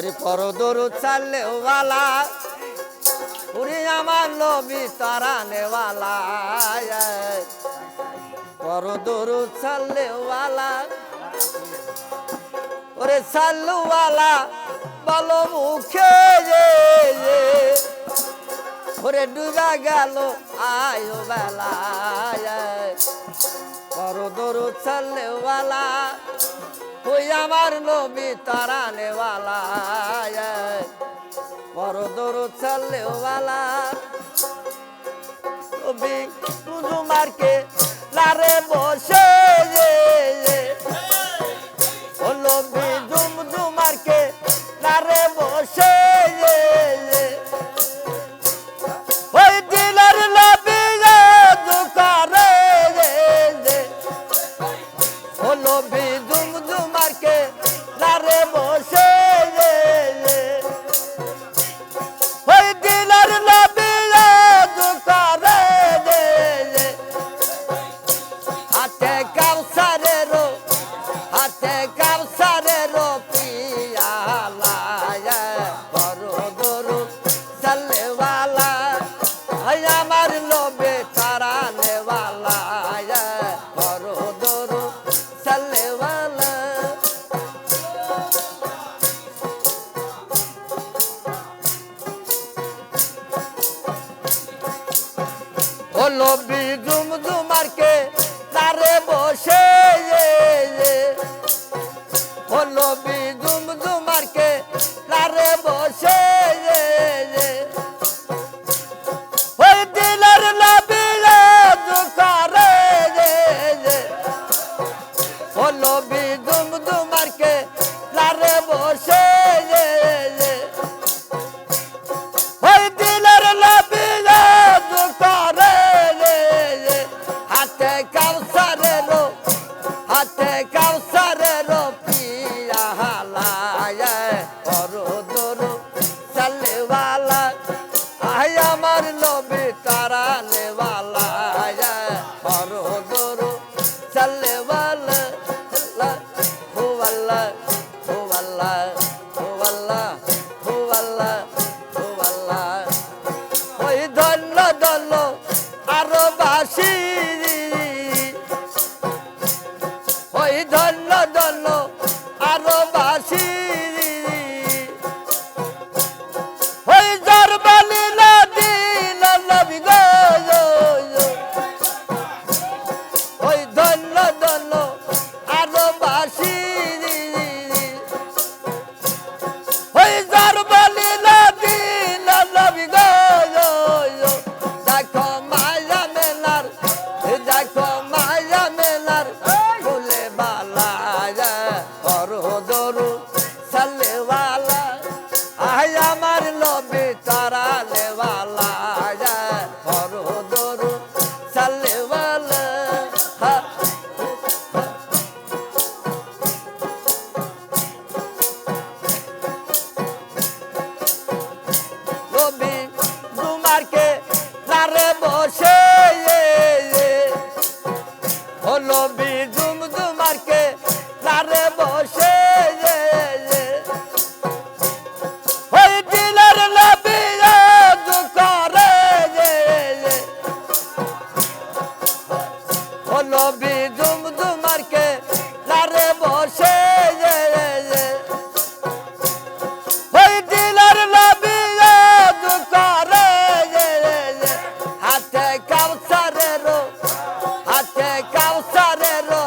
ওরে পরদরুদ সাল্লেওয়ালা ওরে আমার নবী তারানেওয়ালা পরদরুদ সাল্লেওয়ালা ওরে সাল্লুওয়ালা বলো মুখে ওরে ডুবা গেল আয়ো বেলা পরদরুদ সাল্লেওয়ালা ওই আমার নবী তারানেওয়ালা পরদরুদ সাল্লেওয়ালা নবী কুজুমারকে লারে বসে ও নবী জুমজুমারকে লারে বসে ওই দিলের নবী দুকারে ও নবী জুমজুমারকে লারে বসে ওই দিলের নবী দুকারে হাতে কাউসারেরও হাতে কাউসারেরও পিয়ালা পরদরুদ সাল্লেওয়ালা আমার নবী তারানেওয়ালা পরদরুদ সাল্লেওয়ালা ও নবী জুমজুমারকে লারে বসে ও নবী জুমজুমারকে লারে বসে ওই দিলের নবী দুকারে ও নবী জুমজুমারকে লারে বসে ওই দিলের নবী দুকারে হাতে কাউসারেরও হাতে কাউসারেরও পিয়ালা পরদরুদ সাল্লেওয়ালা আয় আমার নবী তারানেওয়ালা পরদরুদ সাল্লেওয়ালা হু আল্লাহ হু আল্লাহ হু আল্লাহ হু আল্লাহ হু আল্লাহ ওই ধন্য ধন্য আরো বাসি ওই ধন্য ধন্য আরো বাসি ওই জরবালি নদী নবী গো ওই ধন্য ধন্য আরো বাসি ওই জরবালি নদী নবী গো দেখো মায়া মেলার দেখো মায়া মেলার ফুলে বালা পরদরুদ সাল্লেওয়ালা আয় আমার নবী তারানেওয়ালা পরদরুদ সাল্লেওয়ালা নবী জুমারকে লারে বসে ও নবী জুমজুমারকে লারে বসে ওই দিলের নবী দুকারে ও নবী জুমজুমারকে লারে বসে ওই দিলের নবী দুকারে হাতে কাউসারেরও হাতে কাউসারেরও